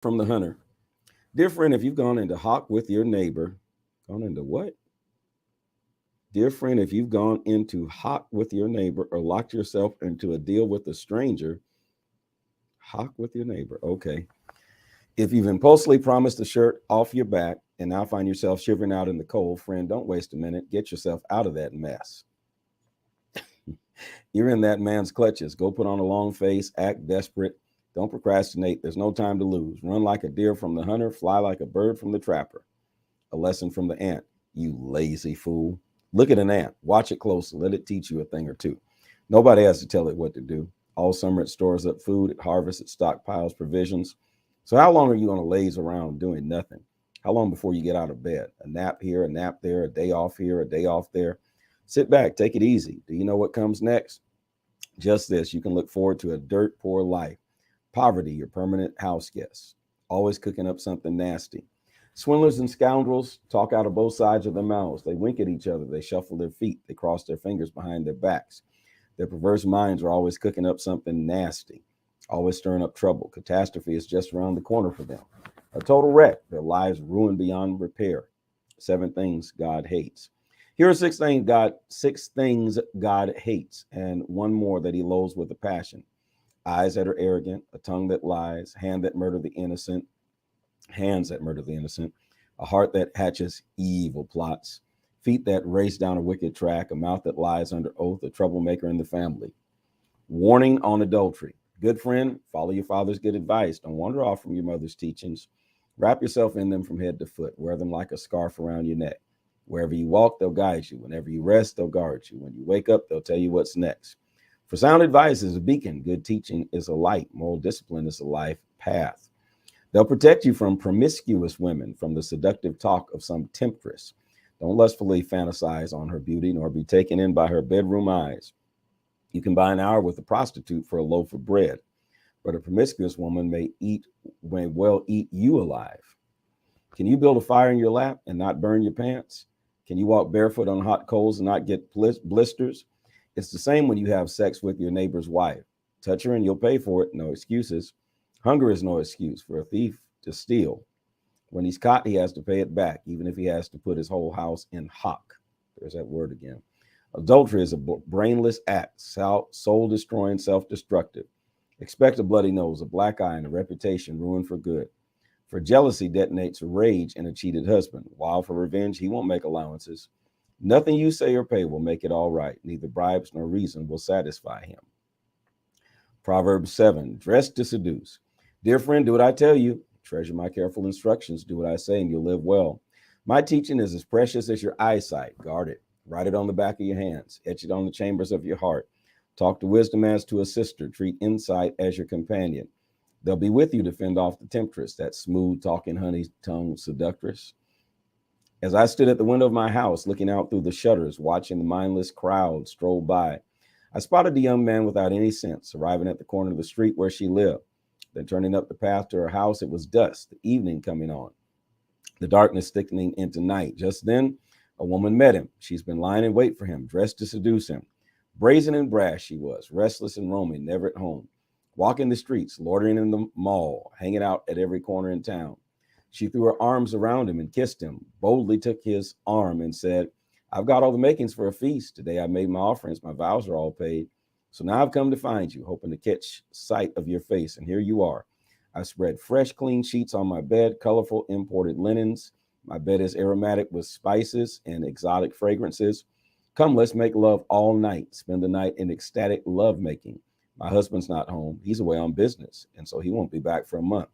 from the hunter. Dear friend, if you've gone into hock with your neighbor, gone into what? Dear friend, if you've gone into hock with your neighbor or locked yourself into a deal with a stranger, hock with your neighbor. Okay. If you've impulsively promised a shirt off your back and now find yourself shivering out in the cold, friend, don't waste a minute. Get yourself out of that mess. You're in that man's clutches. Go put on a long face, act desperate. Don't procrastinate. There's no time to lose. Run like a deer from the hunter, fly like a bird from the trapper. A lesson from the ant. You lazy fool. Look at an ant. Watch it closely. Let it teach you a thing or two. Nobody has to tell it what to do. All summer it stores up food, it harvests, it stockpiles provisions. So how long are you going to laze around doing nothing? How long before you get out of bed? A nap here, a nap there, a day off here, a day off there. Sit back, take it easy. Do you know what comes next? Just this, you can look forward to a dirt poor life. Poverty, your permanent house guest. Always cooking up something nasty. Swindlers and scoundrels talk out of both sides of their mouths. They wink at each other. They shuffle their feet. They cross their fingers behind their backs. Their perverse minds are always cooking up something nasty, always stirring up trouble. Catastrophe is just around the corner for them. A total wreck. Their lives ruined beyond repair. 7 things God hates. Here are six things God hates, and one more that he loathes with a passion. Eyes that are arrogant, a tongue that lies, hands that murder the innocent, a heart that hatches evil plots, feet that race down a wicked track, a mouth that lies under oath, a troublemaker in the family. Warning on adultery. Good friend, follow your father's good advice. Don't wander off from your mother's teachings. Wrap yourself in them from head to foot. Wear them like a scarf around your neck. Wherever you walk, they'll guide you. Whenever you rest, they'll guard you. When you wake up, they'll tell you what's next. For sound advice is a beacon. Good teaching is a light. Moral discipline is a life path. They'll protect you from promiscuous women, from the seductive talk of some temptress. Don't lustfully fantasize on her beauty, nor be taken in by her bedroom eyes. You can buy an hour with a prostitute for a loaf of bread, but a promiscuous woman may well eat you alive. Can you build a fire in your lap and not burn your pants? Can you walk barefoot on hot coals and not get blisters? It's the same when you have sex with your neighbor's wife. Touch her and you'll pay for it. No excuses. Hunger is no excuse for a thief to steal. When he's caught, he has to pay it back, even if he has to put his whole house in hock. There's that word again. Adultery is a brainless act, soul-destroying, self-destructive. Expect a bloody nose, a black eye, and a reputation ruined for good. For jealousy detonates rage in a cheated husband. While for revenge, he won't make allowances. Nothing you say or pay will make it all right. Neither bribes nor reason will satisfy him. Proverbs 7, dress to seduce. Dear friend, do what I tell you. Treasure my careful instructions. Do what I say and you'll live well. My teaching is as precious as your eyesight. Guard it. Write it on the back of your hands. Etch it on the chambers of your heart. Talk to wisdom as to a sister. Treat insight as your companion. They'll be with you to fend off the temptress, that smooth-talking, honey-tongued seductress. As I stood at the window of my house, looking out through the shutters, watching the mindless crowd stroll by, I spotted a young man without any sense, arriving at the corner of the street where she lived. Then turning up the path to her house, it was dusk, the evening coming on, the darkness thickening into night. Just then, a woman met him. She's been lying in wait for him, dressed to seduce him. Brazen and brash she was, restless and roaming, never at home. Walking the streets, loitering in the mall, hanging out at every corner in town. She threw her arms around him and kissed him, boldly took his arm and said, I've got all the makings for a feast. Today I made my offerings. My vows are all paid. So now I've come to find you, hoping to catch sight of your face. And here you are. I spread fresh, clean sheets on my bed, colorful imported linens. My bed is aromatic with spices and exotic fragrances. Come, let's make love all night. Spend the night in ecstatic lovemaking. My husband's not home. He's away on business, and so he won't be back for a month.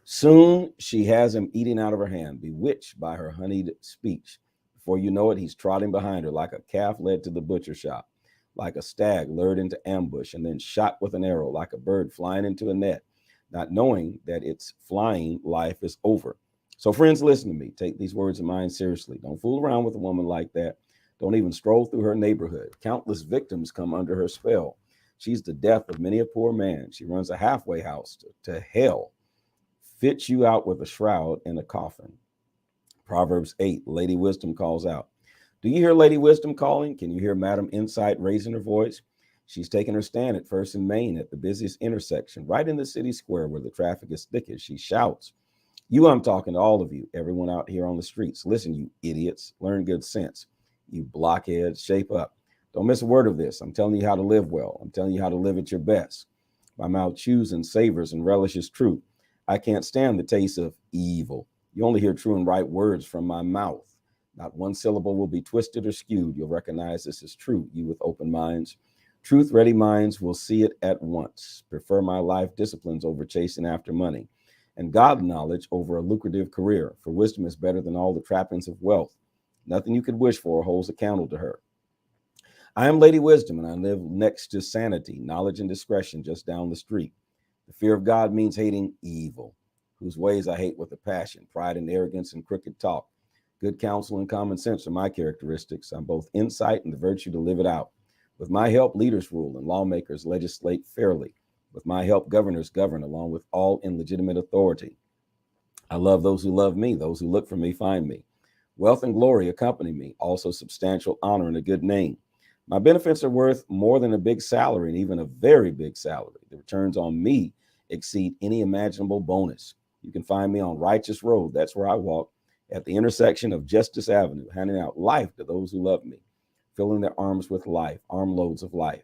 Soon she has him eating out of her hand, bewitched by her honeyed speech. Before you know it, he's trotting behind her like a calf led to the butcher shop, like a stag lured into ambush and then shot with an arrow, like a bird flying into a net, not knowing that its flying life is over. So friends, listen to me. Take these words of mine seriously. Don't fool around with a woman like that. Don't even stroll through her neighborhood. Countless victims come under her spell. She's the death of many a poor man. She runs a halfway house to hell, fits you out with a shroud and a coffin. Proverbs 8, Lady Wisdom calls out. Do you hear Lady Wisdom calling? Can you hear Madam Insight raising her voice? She's taken her stand at First and Main at the busiest intersection, right in the city square where the traffic is thickest. She shouts, I'm talking to all of you, everyone out here on the streets. Listen, you idiots, learn good sense. You blockheads, shape up. Don't miss a word of this. I'm telling you how to live well. I'm telling you how to live at your best. My mouth chews and savors and relishes truth. I can't stand the taste of evil. You only hear true and right words from my mouth. Not one syllable will be twisted or skewed. You'll recognize this is true, you with open minds. Truth-ready minds will see it at once. Prefer my life disciplines over chasing after money, and God knowledge over a lucrative career. For wisdom is better than all the trappings of wealth. Nothing you could wish for holds a candle to her. I am Lady Wisdom, and I live next to sanity, knowledge, and discretion just down the street. The fear of God means hating evil, whose ways I hate with a passion. Pride and arrogance and crooked talk. Good counsel and common sense are my characteristics. I'm both insight and the virtue to live it out. With my help, leaders rule and lawmakers legislate fairly. With my help, governors govern along with all illegitimate authority. I love those who love me. Those who look for me find me. Wealth and glory accompany me, also substantial honor and a good name. My benefits are worth more than a big salary and even a very big salary. The returns on me exceed any imaginable bonus. You can find me on Righteous Road. That's where I walk, at the intersection of Justice Avenue, handing out life to those who love me, filling their arms with life, armloads of life.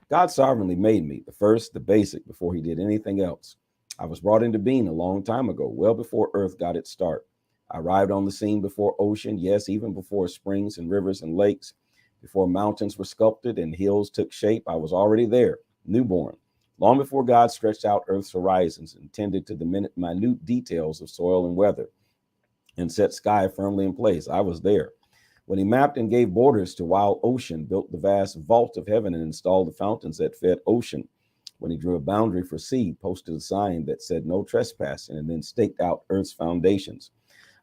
God sovereignly made me, the first, the basic, before he did anything else. I was brought into being a long time ago, well before Earth got its start. I arrived on the scene before ocean, yes, even before springs and rivers and lakes. Before mountains were sculpted and hills took shape, I was already there, newborn. Long before God stretched out Earth's horizons and tended to the minute details of soil and weather and set sky firmly in place, I was there. When he mapped and gave borders to wild ocean, built the vast vault of heaven and installed the fountains that fed ocean. When he drew a boundary for sea, posted a sign that said no trespassing, and then staked out Earth's foundations.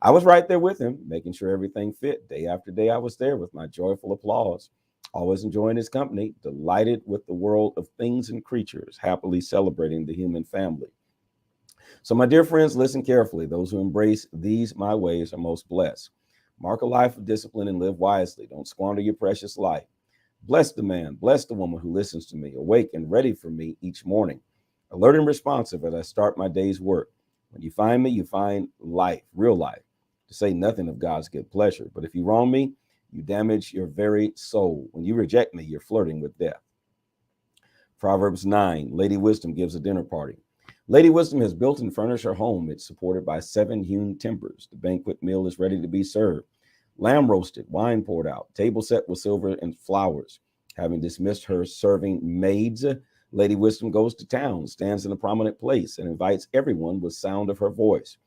I was right there with him, making sure everything fit. Day after day, I was there with my joyful applause, always enjoying his company, delighted with the world of things and creatures, happily celebrating the human family. So, my dear friends, listen carefully. Those who embrace these my ways are most blessed. Mark a life of discipline and live wisely. Don't squander your precious life. Bless the man, bless the woman who listens to me, awake and ready for me each morning, alert and responsive as I start my day's work. When you find me, you find life, real life, to say nothing of God's good pleasure. But if you wrong me, you damage your very soul. When you reject me, you're flirting with death. Proverbs 9, Lady Wisdom gives a dinner party. Lady Wisdom has built and furnished her home. It's supported by 7 hewn timbers. The banquet meal is ready to be served. Lamb roasted, wine poured out, table set with silver and flowers. Having dismissed her serving maids, Lady Wisdom goes to town, stands in a prominent place, and invites everyone with sound of her voice.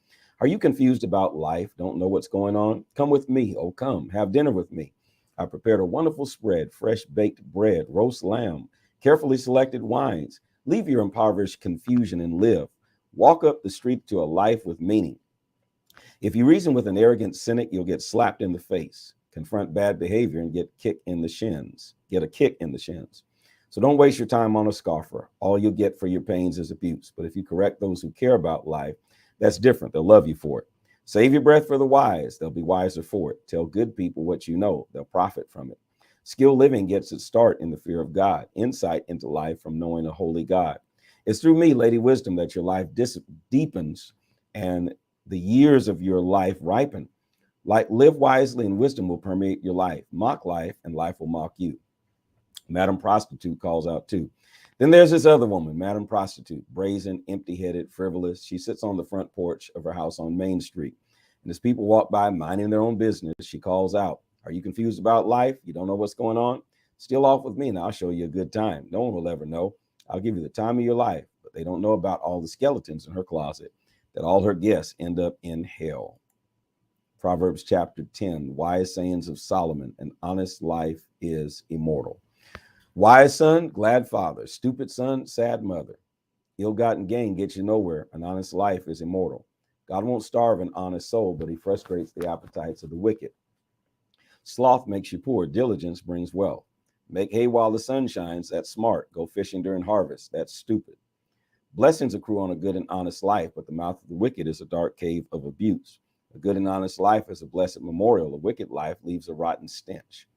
Are you confused about life? Don't know what's going on? Come with me. Oh, come, have dinner with me. I prepared a wonderful spread, fresh baked bread, roast lamb, carefully selected wines. Leave your impoverished confusion and live. Walk up the street to a life with meaning. If you reason with an arrogant cynic, you'll get slapped in the face. Confront bad behavior and get a kick in the shins. So don't waste your time on a scoffer. All you'll get for your pains is abuse. But if you correct those who care about life, that's different. They'll love you for it. Save your breath for the wise. They'll be wiser for it. Tell good people what you know. They'll profit from it. Skilled living gets its start in the fear of God. Insight into life from knowing a holy God. It's through me, Lady Wisdom, that your life deepens and the years of your life ripen. Like, live wisely and wisdom will permeate your life. Mock life and life will mock you. Madam Prostitute calls out too. Then there's this other woman, Madam Prostitute, brazen, empty-headed, frivolous. She sits on the front porch of her house on Main Street. And as people walk by minding their own business, she calls out, are you confused about life? You don't know what's going on? Steal off with me and I'll show you a good time. No one will ever know. I'll give you the time of your life. But they don't know about all the skeletons in her closet, that all her guests end up in hell. Proverbs chapter 10, wise sayings of Solomon, an honest life is immortal. Wise son, glad father. Stupid son, sad mother. Ill-gotten gain gets you nowhere. An honest life is immortal. God won't starve an honest soul, but he frustrates the appetites of the wicked. Sloth makes you poor. Diligence brings wealth. Make hay while the sun shines. That's smart. Go fishing during harvest. That's stupid. Blessings accrue on a good and honest life, but the mouth of the wicked is a dark cave of abuse. A good and honest life is a blessed memorial. A wicked life leaves a rotten stench.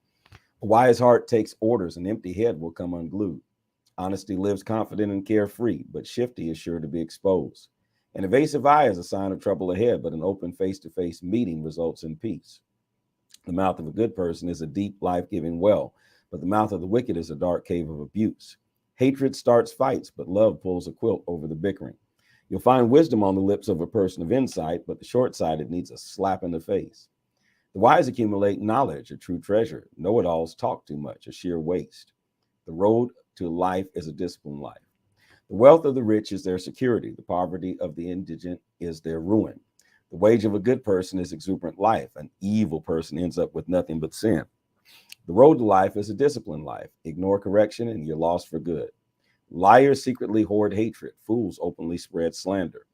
A wise heart takes orders. An empty head will come unglued. Honesty lives confident and carefree, but shifty is sure to be exposed. An evasive eye is a sign of trouble ahead, but an open face-to-face meeting results in peace. The mouth of a good person is a deep, life-giving well, but the mouth of the wicked is a dark cave of abuse. Hatred starts fights, but love pulls a quilt over the bickering. You'll find wisdom on the lips of a person of insight, but the short-sighted needs a slap in the face. The wise accumulate knowledge, a true treasure. Know-it-alls talk too much, a sheer waste. The road to life is a disciplined life. The wealth of the rich is their security. The poverty of the indigent is their ruin. The wage of a good person is exuberant life. An evil person ends up with nothing but sin. The road to life is a disciplined life. Ignore correction and you're lost for good. Liars secretly hoard hatred. Fools openly spread slander.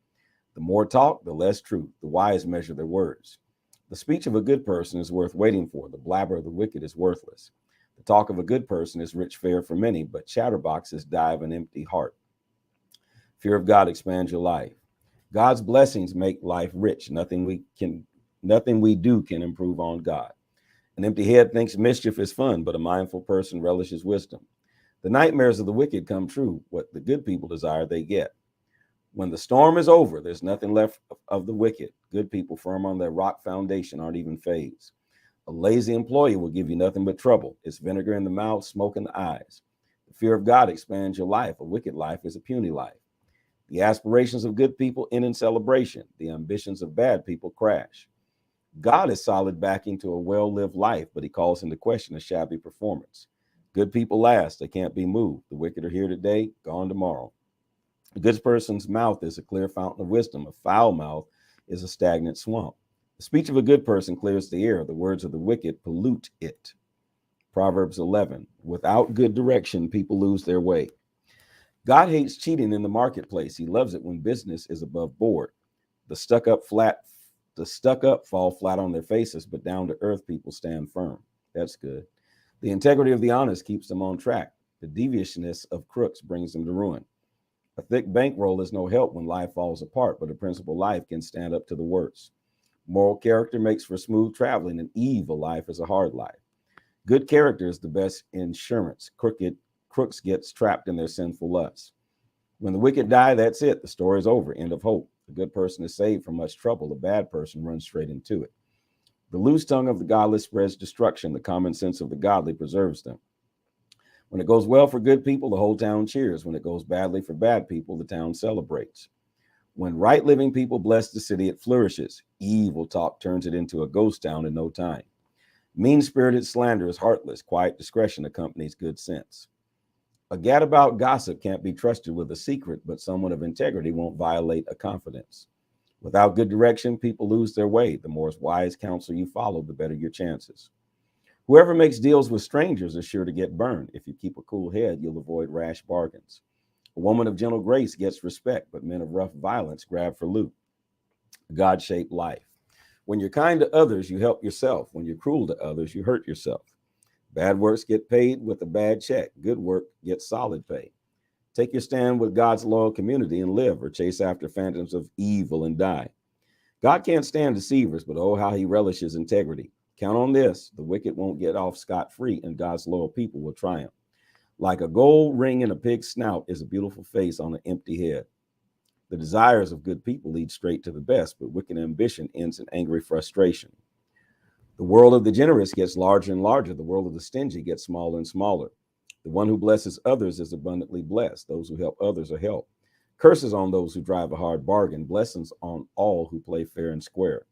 The more talk, the less truth. The wise measure their words. The speech of a good person is worth waiting for. The blabber of the wicked is worthless. The talk of a good person is rich fare for many, but chatterboxes die of an empty heart. Fear of God expands your life. God's blessings make life rich. Nothing we do can improve on God. An empty head thinks mischief is fun, but a mindful person relishes wisdom. The nightmares of the wicked come true. What the good people desire, they get. When the storm is over, there's nothing left of the wicked. Good people firm on their rock foundation aren't even fazed. A lazy employee will give you nothing but trouble. It's vinegar in the mouth, smoke in the eyes. The fear of God expands your life. A wicked life is a puny life. The aspirations of good people end in celebration. The ambitions of bad people crash. God is solid backing to a well-lived life, but he calls into question a shabby performance. Good people last. They can't be moved. The wicked are here today, gone tomorrow. A good person's mouth is a clear fountain of wisdom. A foul mouth is a stagnant swamp. The speech of a good person clears the air. The words of the wicked pollute it. Proverbs 11. Without good direction, people lose their way. God hates cheating in the marketplace. He loves it when business is above board. The stuck up fall flat on their faces, but down to earth people stand firm. That's good. The integrity of the honest keeps them on track. The deviousness of crooks brings them to ruin. A thick bankroll is no help when life falls apart, but a principled life can stand up to the worst. Moral character makes for smooth traveling. An evil life is a hard life. Good character is the best insurance. Crooks gets trapped in their sinful lusts. When the wicked die, that's it. The story is over. End of hope. A good person is saved from much trouble. A bad person runs straight into it. The loose tongue of the godless spreads destruction. The common sense of the godly preserves them. When it goes well for good people, the whole town cheers. When it goes badly for bad people, the town celebrates. When right living people bless the city, it flourishes. Evil talk turns it into a ghost town in no time. Mean-spirited slander is heartless. Quiet discretion accompanies good sense. A gadabout gossip can't be trusted with a secret, but someone of integrity won't violate a confidence. Without good direction, people lose their way. The more wise counsel you follow, the better your chances. Whoever makes deals with strangers is sure to get burned. If you keep a cool head, you'll avoid rash bargains. A woman of gentle grace gets respect, but men of rough violence grab for loot. God-shaped life. When you're kind to others, you help yourself. When you're cruel to others, you hurt yourself. Bad works get paid with a bad check. Good work gets solid pay. Take your stand with God's loyal community and live, or chase after phantoms of evil and die. God can't stand deceivers, but oh, how he relishes integrity. Count on this. The wicked won't get off scot-free, and God's loyal people will triumph. Like a gold ring in a pig's snout is a beautiful face on an empty head. The desires of good people lead straight to the best, but wicked ambition ends in angry frustration. The world of the generous gets larger and larger. The world of the stingy gets smaller and smaller. The one who blesses others is abundantly blessed. Those who help others are helped. Curses on those who drive a hard bargain. Blessings on all who play fair and square.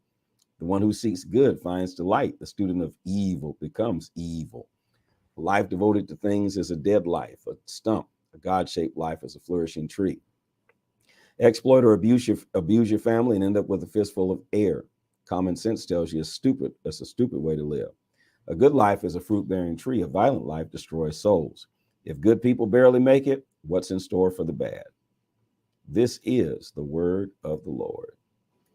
The one who seeks good finds delight. The student of evil becomes evil. A life devoted to things is a dead life, a stump. A God-shaped life is a flourishing tree. Exploit or abuse your family and end up with a fistful of air. Common sense tells you that's a stupid way to live. A good life is a fruit-bearing tree. A violent life destroys souls. If good people barely make it, what's in store for the bad? This is the word of the Lord.